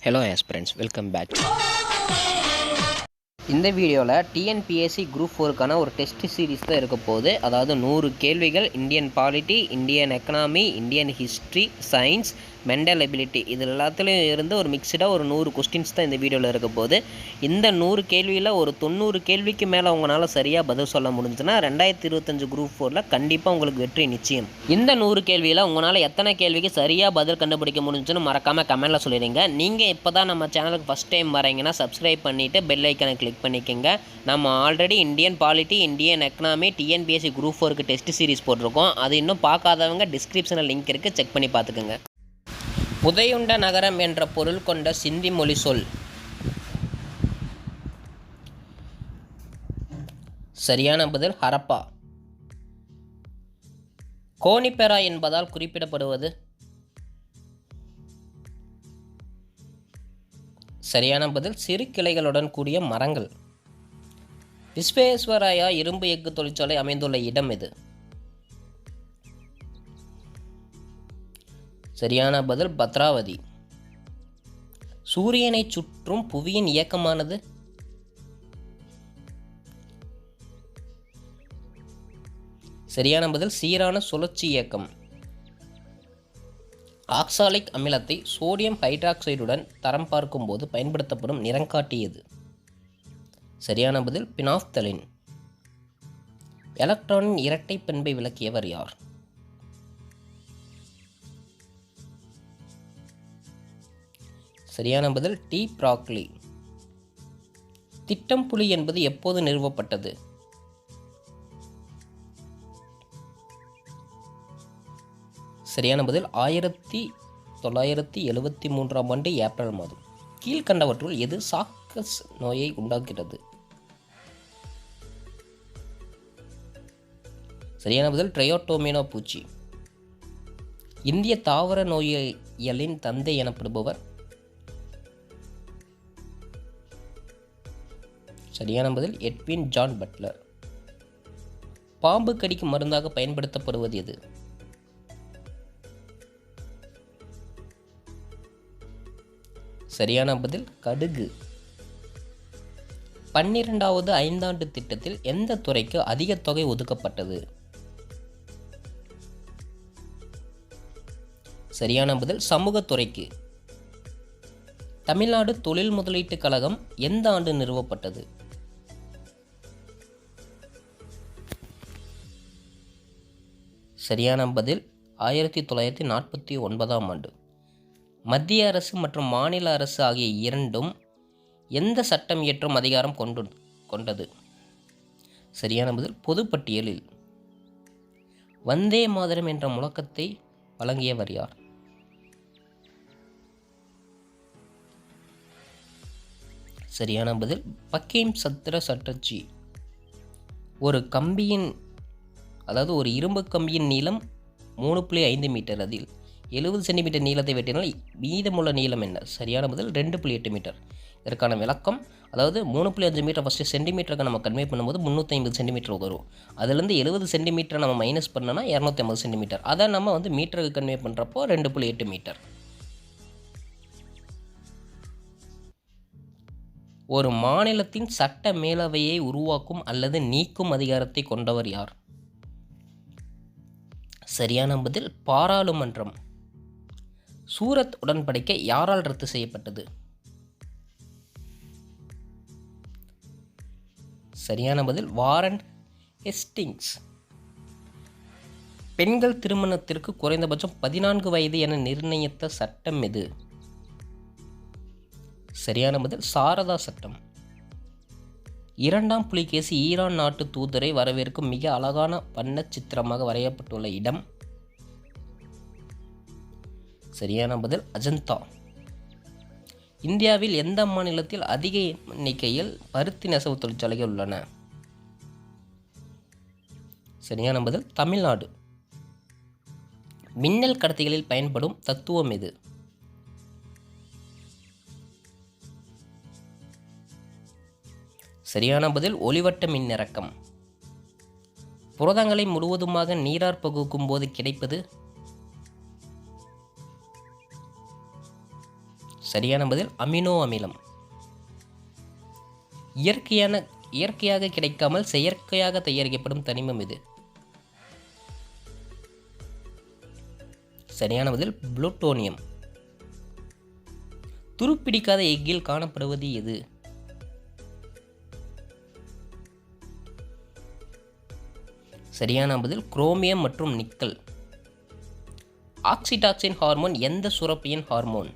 Hello aspirants, welcome back. இந்த வீடியோவில் TNPSC group 4க்கான ஒரு டெஸ்ட் சீரீஸ் தான் இருக்க போகுது. அதாவது 100 கேள்விகள், Indian polity, Indian economy, Indian history, science, mental ability, இது எல்லாத்துலேயும் இருந்து ஒரு மிக்சடாக ஒரு 100 கொஸ்டின்ஸ் தான் இந்த வீடியோவில் இருக்க போகுது. இந்த 100 கேள்வியில் ஒரு 90 கேள்விக்கு மேலே உங்களால் சரியாக பதில் சொல்ல முடிஞ்சுன்னா 2025 குரூப் 4ல் கண்டிப்பாக உங்களுக்கு வெற்றி நிச்சயம். இந்த 100 கேள்வியில் உங்களால் எத்தனை கேள்விக்கு சரியாக பதில் கண்டுபிடிக்க முடிஞ்சுன்னு மறக்காமல் கமெண்ட்டில் சொல்லிடுங்க. நீங்கள் இப்போ தான் நம்ம சேனலுக்கு ஃபஸ்ட் டைம் வரீங்கன்னா சப்ஸ்கிரைப் பண்ணிவிட்டு பெல் ஐக்கனை கிளிக் பண்ணிக்கோங்க. நம்ம already Indian polity, Indian economy, TNPSC group 4க்கு டெஸ்ட் சீரிஸ் போட்டிருக்கோம். அது இன்னும் பார்க்காதவங்க டிஸ்கிரிப்ஷனில் லிங்க் இருக்குது, செக் பண்ணி பார்த்துக்கோங்க. புதையுண்ட நகரம் என்ற பொருள் கொண்ட சிந்தி மொழி சொல். சரியான பதில் ஹரப்பா. கோனிபெரா என்பதால் குறிப்பிடப்படுவது. சரியான பதில் சிறு கிளைகளுடன் கூடிய மரங்கள். விஸ்வேஸ்வராயா இரும்பு எஃகு தொழிற்சாலை அமைந்துள்ள இடம் எது? சரியான பதில் பத்ராவதி. சூரியனை சுற்றும் புவியின் இயக்கமானது. சரியான பதில் சீரான சுழற்சி இயக்கம். ஆக்சாலிக் அமிலத்தை சோடியம் ஹைட்ராக்சைடுடன் தரம் பார்க்கும்போது பயன்படுத்தப்படும் நிறங்காட்டியது. சரியான பதில் பினாப்தலின். எலக்ட்ரானின் இரட்டை பண்பை விளக்கியவர் யார்? சரியான பதில் டி ப்ராக்லி. திட்டம் புலி என்பது எப்போது நிறுவப்பட்டது? சரியான பதில் 1973ஆம் ஆண்டு ஏப்ரல் மாதம். கீழ்கண்டவற்றுள் எது சாக்கஸ் நோயை உண்டாக்குகிறது? சரியான பதில் ட்ரையோட்டோமினோ பூச்சி. இந்திய தாவர நோயியலின் தந்தை எனப்படுபவர்? சரியான பதில் எட்வின் ஜான் பட்லர். பாம்பு கடிக்கு மருந்தாக பயன்படுத்தப்படுவது எது? சரியான பதில் கடுகு. 12வது ஐந்தாண்டு திட்டத்தில் எந்த துறைக்கு அதிக தொகை ஒதுக்கப்பட்டது? சரியான பதில் சமூகத்துறைக்கு. தமிழ்நாடு தொழில் முதலீட்டுக் கழகம் எந்த ஆண்டு நிறுவப்பட்டது? சரியான பதில் 1949ஆம் ஆண்டு. மத்திய அரசு மற்றும் மாநில அரசு ஆகிய இரண்டும் எந்த சட்டம் இயற்றும் அதிகாரம் கொண்டது? சரியான பதில் பொதுப்பட்டியலில். வந்தே மாதரம் என்ற முழக்கத்தை வழங்கியவர் யார்? சரியான பதில் பக்கிம் சந்திர சட்டர்ஜி. ஒரு இரும்பு கம்பியின் நீளம் 3.5 மீட்டர். அதில் 70 சென்டிமீட்டர் நீளத்தை வெட்டினால் மீதமுள்ள நீளம் என்ன? சரியான பதில் 2.8 மீட்டர். இதற்கான விளக்கம், அதாவது 3.5 மீட்டர் ஃபஸ்ட்டு சென்டிமீட்டருக்கு நம்ம கன்வே பண்ணும்போது 350 சென்டிமீட்டர் வரும். அதுலேருந்து 70 சென்டிமீட்டரை நம்ம மைனஸ் பண்ணோன்னா 250 சென்டிமீட்டர். அதை நம்ம மீட்டருக்கு கன்வே பண்ணுறப்போ 2.8 மீட்டர். ஒரு மாநிலத்தின் சட்ட மேலவையை உருவாக்கும் அல்லது நீக்கும் அதிகாரத்தை கொண்டவர் யார்? சரியான பதில் பாராளுமன்றம். சூரத் உடன்படிக்கை யாரால் ரத்து செய்யப்பட்டது? சரியான பதில் வாரன் ஹேஸ்டிங்ஸ். பெண்கள் திருமணத்திற்கு குறைந்தபட்சம் 14 வயது என நிர்ணயித்த சட்டம் எது? சரியான பதில் சாரதா சட்டம். 2ஆம் புலிகேசி ஈரான் நாட்டு தூதரை வரவேற்கும் மிக அழகான வண்ண சித்திரமாக வரையப்பட்டுள்ள இடம்? சரியான பதில் அஜந்தா. இந்தியாவில் எந்த மாநிலத்தில் அதிக எண்ணிக்கையில் பருத்தி நெசவு தொழிற்சாலைகள் உள்ளன? சரியான பதில் தமிழ்நாடு. மின்னல் கடத்திகளில் பயன்படும் தத்துவம் எது? சரியான பதில் ஒளிவட்ட மின்னிறக்கம். புரதங்களை முழுவதுமாக நீரார் பகுக்கும் போது கிடைப்பது? சரியான பதில் அமினோ அமிலம். இயற்கையாக கிடைக்காமல் செயற்கையாக தயாரிக்கப்படும் தனிமம் இது? சரியான பதில் புளூட்டோனியம். துருப்பிடிக்காத எக்கில் காணப்படுவது எது? சரியான பதில் குரோமியம் மற்றும் நிக்கல். ஆக்சிடாக்சின் ஹார்மோன் எந்த சுரப்பியின் ஹார்மோன்?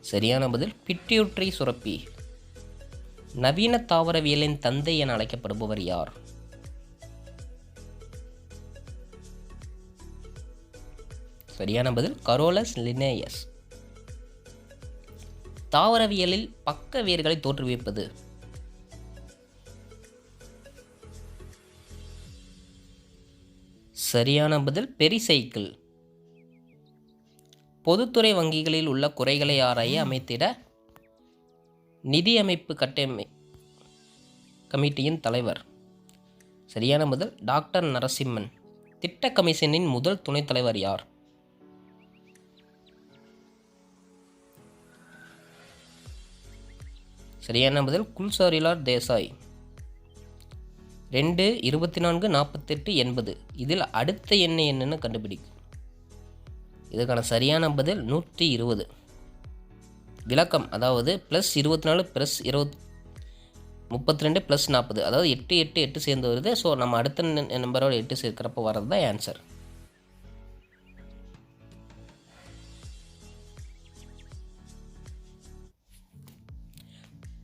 சரியான பதில் பிட்யூட்டரி சுரப்பி. நவீன தாவரவியலின் தந்தை என அழைக்கப்படுபவர் யார்? சரியான பதில் கரோலஸ் லினேயஸ். தாவரவியலில் பக்க வேர்களை தோற்றுவிப்பது? சரியான பதில் பெரிசைக்கிள். பொதுத்துறை வங்கிகளில் உள்ள குறைகளை ஆராய அமைத்திட நிதி அமைப்பு கமிட்டியின் தலைவர்? சரியான பதில் டாக்டர் நரசிம்மன். திட்ட கமிஷனின் முதல் துணைத் தலைவர் யார்? சரியான பதில் குல்சாரிலால் தேசாய். 2, 24, 48, 80 இதில் அடுத்த எண்ணை என்னன்னு கண்டுபிடிக்கும். இதுக்கான சரியான பதில் 120. விளக்கம், அதாவது +24 +32 +40, அதாவது 8 8 8 சேர்ந்து வருது. ஸோ நம்ம அடுத்த நம்பரோட 8 சேர்க்கிறப்ப வர்றது தான் ஆன்சர்.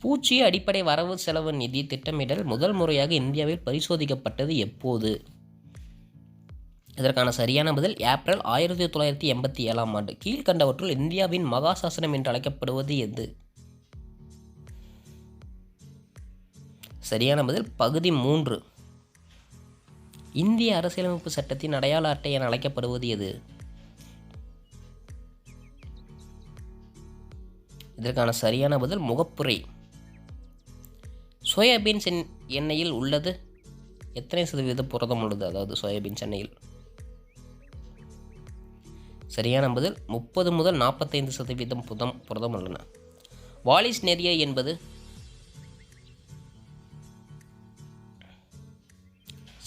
பூஜ்ஜிய அடிப்படை வரவு செலவு நிதி திட்டமிடல் முதல் முறையாக இந்தியாவில் பரிசோதிக்கப்பட்டது எப்போது? இதற்கான சரியான பதில் ஏப்ரல் 1987ஆம் ஆண்டு. கீழ்கண்டவற்றுள் இந்தியாவின் மகாசாசனம் என்று அழைக்கப்படுவது எது? சரியான பதில் பகுதி 3. இந்திய அரசியலமைப்பு சட்டத்தின் அடையாள அட்டை என அழைக்கப்படுவது எது? இதற்கான சரியான பதில் முகப்புரை. சோயாபீன்ஸ் எண்ணெயில் உள்ளது எத்தனை சதவீதம் புரதம் உள்ளது? அதாவது சோயாபீன்ஸ் எண்ணெயில். சரியான பதில் 30 முதல் 45% புரதம் உள்ளன. வாலிஸ் நெரியா என்பது?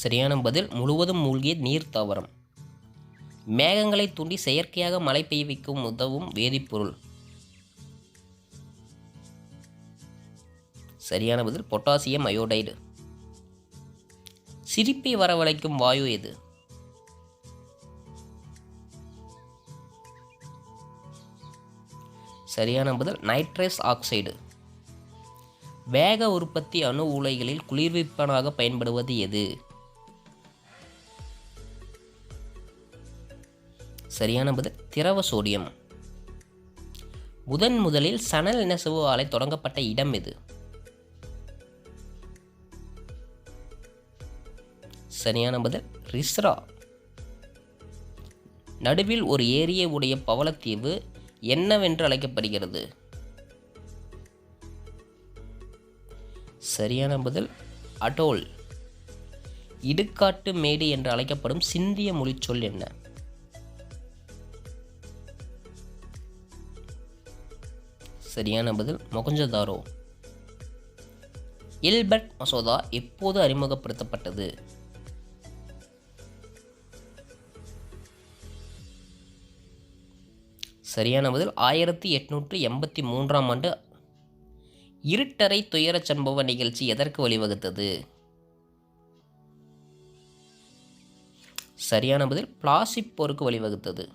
சரியான பதில் முழுவதும் மூழ்கிய நீர் தாவரம். மேகங்களை தூண்டி செயற்கையாக மழை பெய்ய வைக்கும் உதவும் வேதிப்பொருள்? சரியான பதில் பொட்டாசியம் அயோடைடு. சிரிப்பை வரவழைக்கும் வாயு எது? சரியான பதில் நைட்ரஸ் ஆக்சைடு. வேக உற்பத்தி அணு உலைகளில் குளிர்விப்பானாக பயன்படுவது எது? சரியான பதில் திரவ சோடியம். முதலில் சணல் நெசவு ஆலை தொடங்கப்பட்ட இடம் எது? சரியான பதில் ரிஸ்ரா. நடுவில் ஒரு ஏரியை உடைய பவளத்தீவு என்னவென்று அழைக்கப்படுகிறது? சரியான பதில் அடோல். இடுகாட்டு மேடு என்று அழைக்கப்படும் சிந்திய மொழிச்சொல் என்ன? சரியான பதில் மொகஞ்சதாரோ. இல்பர்ட் மசோதா எப்போது அறிமுகப்படுத்தப்பட்டது? சரியான பதில் 1883ஆம் ஆண்டு. இருட்டறை துயரச் சம்பவ நிகழ்ச்சி எதற்கு வழிவகுத்தது? சரியான பதில் பிளாசிப் போருக்கு வழிவகுத்தது.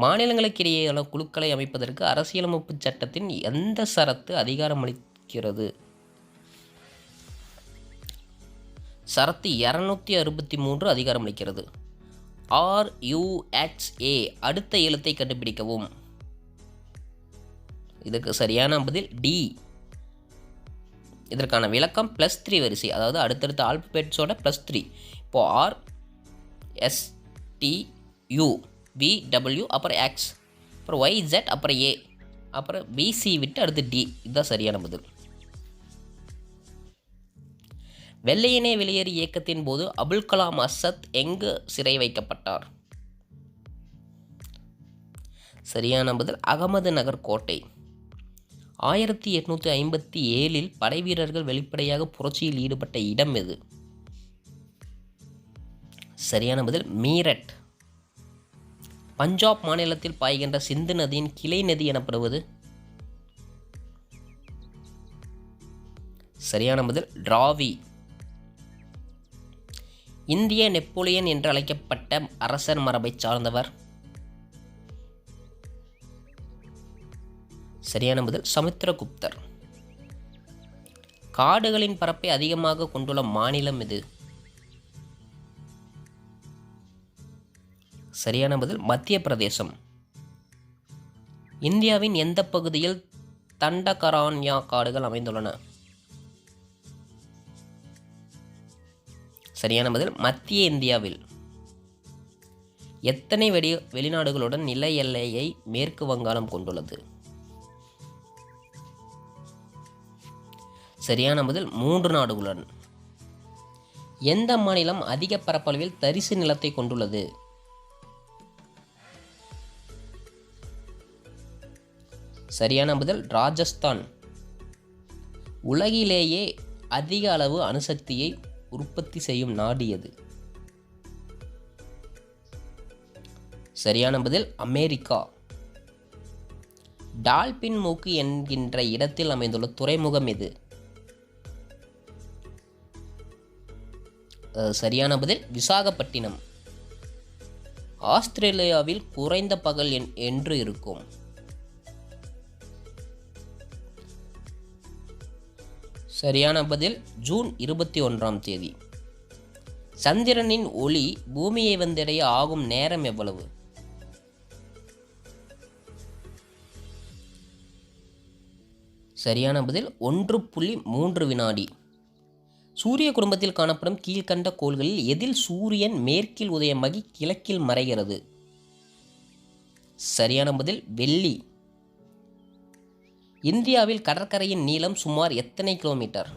மாநிலங்களுக்கிடையேயான குழுக்களை அமைப்பதற்கு அரசியலமைப்பு சட்டத்தின் எந்த சரத்து அதிகாரம் அளிக்கிறது? சரத்து 263 அதிகாரம் அளிக்கிறது. RUXA அடுத்த எழுத்தை கண்டுபிடிக்கவும். இதுக்கு சரியான பதில் D. இதற்கான விளக்கம் +3 வரிசை, அதாவது அடுத்தடுத்த ஆல்பபெட்ஸோட +3. இப்போ R S T U V W அப்புறம் X அப்புறம் Y Z அப்புறம் A அப்புறம் BC விட்டு அடுத்து D. இதுதான் சரியான பதில். வெள்ளையனே வெளியேறு இயக்கத்தின் போது அபுல் கலாம் ஆசாத் எங்கு சிறை வைக்கப்பட்டார்? சரியான பதில் அகமது நகர் கோட்டை. 1857 படை வீரர்கள் வெளிப்படையாக புரட்சியில் ஈடுபட்ட இடம் எது? சரியான பதில் மீரட். பஞ்சாப் மாநிலத்தில் பாய்கின்ற சிந்து நதியின் கிளை நதி எனப்படுவது? சரியான பதில் ராவி. இந்திய நெப்போலியன் என்று அழைக்கப்பட்ட அரசர் மரபை சார்ந்தவர்? சரியான பதில் சமுத்திரகுப்தர். காடுகளின் பரப்பை அதிகமாக கொண்டுள்ள மாநிலம் எது? சரியான பதில் மத்திய பிரதேசம். இந்தியாவின் எந்த பகுதியில் தண்டகரான்யா காடுகள் அமைந்துள்ளன? சரியான பதில் மத்திய இந்தியாவில். எத்தனை வெளிநாடுகளுடன் நில எல்லையை மேற்கு வங்காளம் கொண்டுள்ளது? சரியான பதில் 3 நாடுகளுடன். எந்த மாநிலம் அதிக பரப்பளவில் தரிசு நிலத்தை கொண்டுள்ளது? சரியான பதில் ராஜஸ்தான். உலகிலேயே அதிக அளவு அணுசக்தியை உற்பத்தி செய்யும் நாடு எது? சரியான பதில் அமெரிக்கா. டால்பின் மூக்கு என்கின்ற இடத்தில் அமைந்துள்ள துறைமுகம் எது? சரியான பதில் விசாகப்பட்டினம். ஆஸ்திரேலியாவில் குறைந்த பகல் என்று இருக்கும்? சரியான பதில் ஜூன் 21ஆம் தேதி. சந்திரனின் ஒளி பூமியை வந்தடைய ஆகும் நேரம் எவ்வளவு? சரியான பதில் 1.3 வினாடி. சூரிய குடும்பத்தில் காணப்படும் கீழ்கண்ட கோள்களில் எதில் சூரியன் மேற்கில் உதயமாகி கிழக்கில் மறைகிறது? சரியான பதில் வெள்ளி. இந்தியாவில் கடற்கரையின் நீளம் சுமார் எத்தனை கிலோமீட்டர்?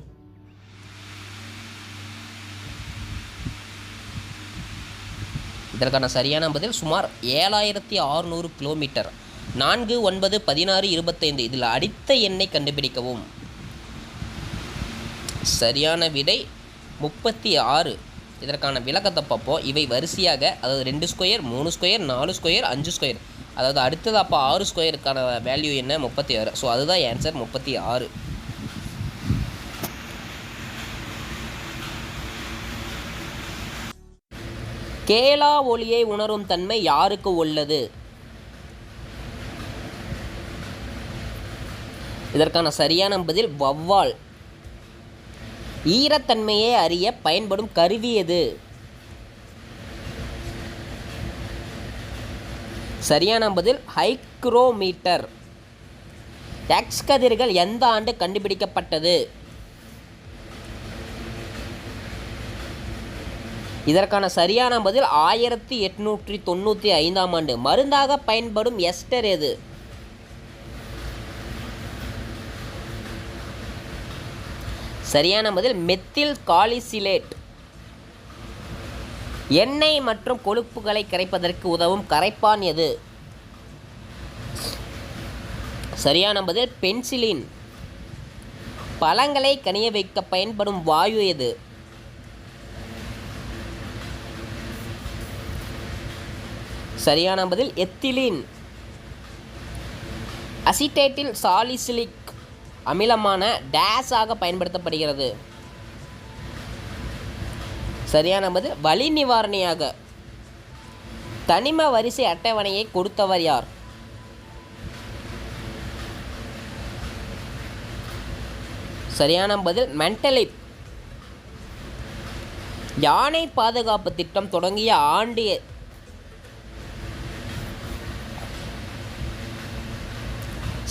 இதற்கான சரியான பதில் சுமார் 7600 கிலோமீட்டர். 4, 9, 16, 25 இதில் அடித்த எண்ணை கண்டுபிடிக்கவும். சரியான விடை 36. இதற்கான விளக்கத்தை பார்ப்போம். இவை வரிசையாக, அதாவது 2 ஸ்கொயர், 3 ஸ்கொயர், 4 ஸ்கொயர், 5 ஸ்கொயர், அதாவது அடுத்தது அப்போ 6 ஸ்கொயருக்கான வேல்யூ என்ன? 36. ஸோ அதுதான் ஆன்சர் 36. கேளா ஒளியை உணரும் தன்மை யாருக்கு உள்ளது? இதற்கான சரியான பதில் வௌவால். ஈரத்தன்மையை அறிய பயன்படும் கருவி எது? சரியான பதில் ஹைக்ரோமீட்டர். எக்ஸ் கதிர்கள் எந்த ஆண்டு கண்டுபிடிக்கப்பட்டது? இதற்கான சரியான பதில் 1895ஆம் ஆண்டு. மருந்தாக பயன்படும் எஸ்டர் எது? சரியான பதில் மெத்தில் காலிசிலேட். எண்ணெய் மற்றும் கொழுப்புகளை கரைப்பதற்கு உதவும் கரைப்பான் எது? சரியான பதில் பென்சிலின். பழங்களை கனிய வைக்க பயன்படும் வாயு எது? சரியான பதில் எத்திலீன். அசிட்டேட்டில் சாலிசிலிக் அமிலமான டேஸ் ஆக பயன்படுத்தப்படுகிறது? சரியான பதில் வலி நிவாரணியாக. தனிம வரிசை அட்டவணையை கொடுத்தவர் யார்? சரியான பதில் மெண்டலிப். யானை பாதுகாப்பு திட்டம் தொடங்கிய ஆண்டு?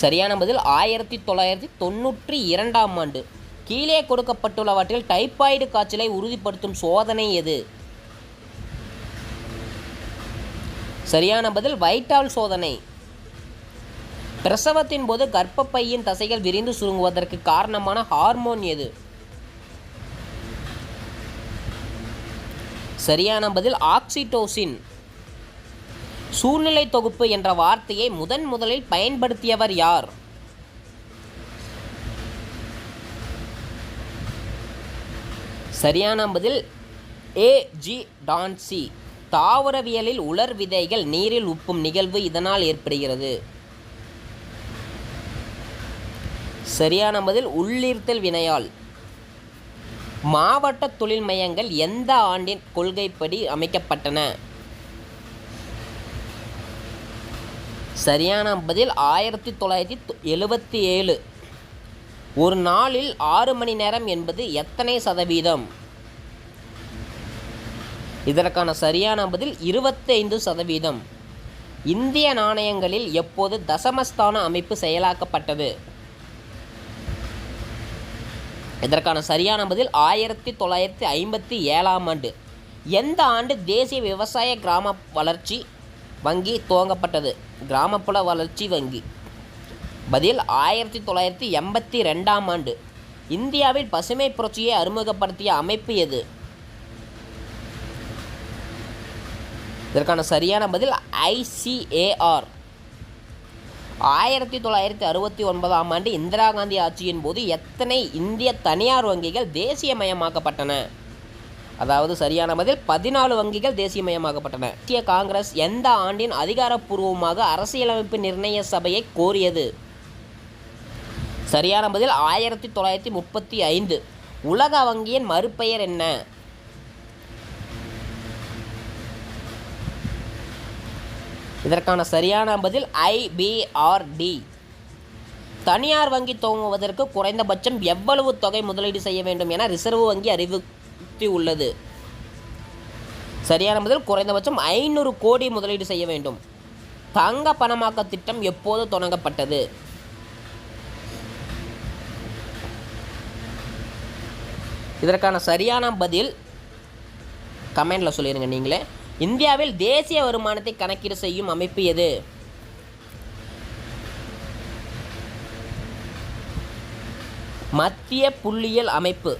சரியான பதில் 1992ஆம் ஆண்டு. கீழே கொடுக்கப்பட்டுள்ளவற்றில் டைபாய்டு காய்ச்சலை உறுதிப்படுத்தும் சோதனை எது? சரியான பதில் வைட்டால் சோதனை. பிரசவத்தின் போது கர்ப்பப்பையின் தசைகள் விரிந்து சுருங்குவதற்கு காரணமான ஹார்மோன் எது? சரியான பதில் ஆக்சிடோசின். சூழ்நிலை தொகுப்பு என்ற வார்த்தையை முதலில் பயன்படுத்தியவர் யார்? சரியான பதில் A.G. டான்சி. தாவரவியலில் உலர் விதைகள் நீரில் உப்பும் நிகழ்வு இதனால் ஏற்படுகிறது. சரியான பதில் உள்ளீர்த்தல் வினையால். மாவட்ட தொழில் மையங்கள் எந்த ஆண்டின் கொள்கைப்படி அமைக்கப்பட்டன? சரியான பதில் 1977. ஒரு நாளில் 6 மணி நேரம் என்பது எத்தனை சதவீதம்? இதற்கான சரியான பதில் 25%. இந்திய நாணயங்களில் எப்போது தசமஸ்தான அமைப்பு செயலாக்கப்பட்டது? இதற்கான சரியான பதில் 1957ஆம் ஆண்டு. எந்த ஆண்டு தேசிய விவசாய கிராம வளர்ச்சி வங்கி துவங்கப்பட்டது? கிராமப்புற வளர்ச்சி வங்கி. பதில் 1982ஆம் ஆண்டு. இந்தியாவில் பசுமை புரட்சியை அறிமுகப்படுத்திய அமைப்பு எது? இதற்கான சரியான பதில் ICAR. 1969ஆம் ஆண்டு இந்திரா காந்தி ஆட்சியின் போது எத்தனை இந்திய தனியார் வங்கிகள் தேசியமயமாக்கப்பட்டன? அதாவது சரியான பதில் 14 வங்கிகள் தேசியமயமாக்கப்பட்டன. தேசிய காங்கிரஸ் எந்த ஆண்டின் அதிகாரப்பூர்வமாக அரசியலமைப்பு நிர்ணய சபையை கோரியது? சரியான பதில் 1935. உலக வங்கியின் மறுபெயர் என்ன? இதற்கான சரியான பதில் IBRD. தனியார் வங்கி துவங்குவதற்கு குறைந்தபட்சம் எவ்வளவு தொகை முதலீடு செய்ய வேண்டும் என ரிசர்வ் வங்கி அறிவித்துள்ளது? சரியான பதில் குறைந்தபட்சம் 500 கோடி முதலீடு செய்ய வேண்டும். தங்க பணமாக்க திட்டம் எப்போது தொடங்கப்பட்டது? இதற்கான சரியான பதில் கமெண்டில் சொல்லிடுங்க நீங்களே. இந்தியாவில் தேசிய வருமானத்தை கணக்கீடு செய்யும் அமைப்பு எது? மத்திய புள்ளியியல் அமைப்பு.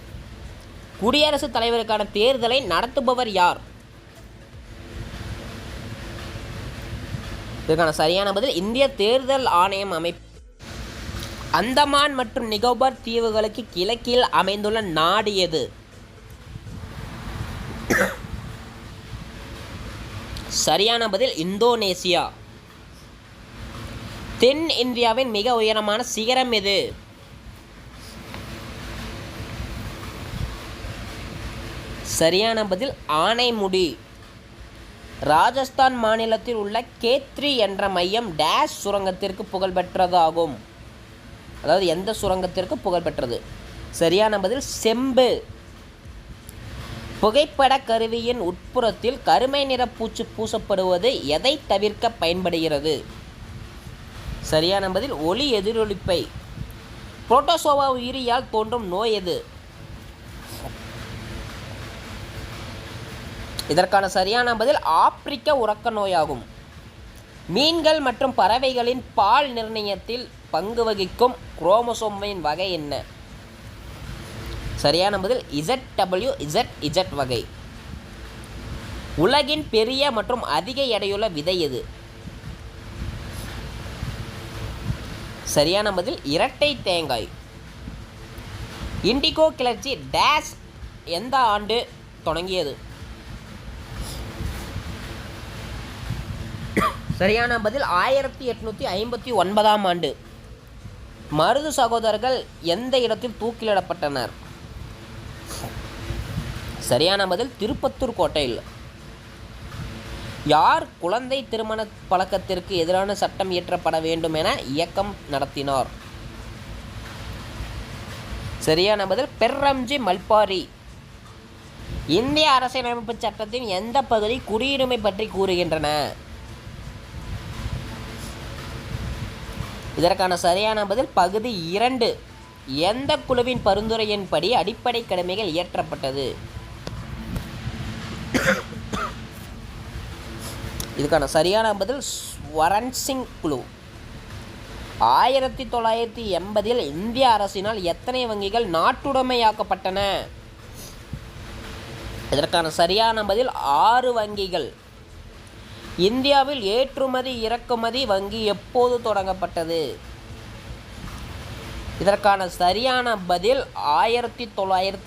குடியரசுத் தலைவருக்கான தேர்தலை நடத்துபவர் யார்? இதற்கான சரியான பதில் இந்திய தேர்தல் ஆணையம் அமைப்பு. அந்தமான் மற்றும் நிகோபார் தீவுகளுக்கு கிழக்கில் அமைந்துள்ள நாடு எது? சரியான பதில் இந்தோனேசியா. தென் இந்தியாவின் மிக உயரமான சிகரம் எது? சரியான பதில் ஆனைமுடி. ராஜஸ்தான் மாநிலத்தில் உள்ள கேத்ரி என்ற மையம் டேஷ் சுரங்கத்திற்கு புகழ்பெற்றதாகும். அதாவது எந்த சுரங்கத்திற்கு புகழ்பெற்றது? சரியான பதில் செம்பு. புகைப்பட கருவியின் உட்புறத்தில் கருமை நிற பூச்சு பூசப்படுவது எதை தவிர்க்க பயன்படுகிறது? சரியான பதில் ஒளி எதிரொலிப்பை. புரோட்டோசோவா உயிரியால் தோன்றும் நோய் எது? இதற்கான சரியான பதில் ஆப்பிரிக்க உறக்க நோயாகும். மீன்கள் மற்றும் பறவைகளின் பால் நிர்ணயத்தில் பங்கு வகிக்கும் குரோமோசோமின் வகை என்ன? சரியான பதில் ZWZZ வகை. உலகின் பெரிய மற்றும் அதிக எடையுள்ள விதை எது? சரியான பதில் இரட்டை தேங்காய். இண்டிகோ கிளர்ச்சி டேஷ் எந்த ஆண்டு தொடங்கியது? சரியான பதில் 1859ஆம் ஆண்டு. மருது சகோதரர்கள் எந்த இடத்தில் தூக்கிலிடப்பட்டனர்? சரியான பதில் திருப்பத்தூர் கோட்டையில். யார் குழந்தை திருமண பழக்கத்திற்கு எதிரான சட்டம் இயற்றப்பட வேண்டும் என இயக்கம் நடத்தினார்? சரியான பதில் பெர்ரம்ஜி மல்பாரி. இந்திய அரசியலமைப்பு சட்டத்தின் எந்த பகுதி குடியுரிமை பற்றி கூறுகின்றன? இதற்கான சரியான பதில் பகுதி 2. எந்த குழுவின் பரிந்துரையின்படி அடிப்படை கடமைகள் இயற்றப்பட்டது? இதுக்கான சரியான பதில் ஸ்வரன்சிங் குழு. 1980இல் இந்திய அரசினால் எத்தனை வங்கிகள் நாட்டுடைமையாக்கப்பட்டன? இதற்கான சரியான பதில் 6 வங்கிகள். இந்தியாவில் ஏற்றுமதி இறக்குமதி வங்கி எப்போது தொடங்கப்பட்டது? இதற்கான சரியான பதில் 1900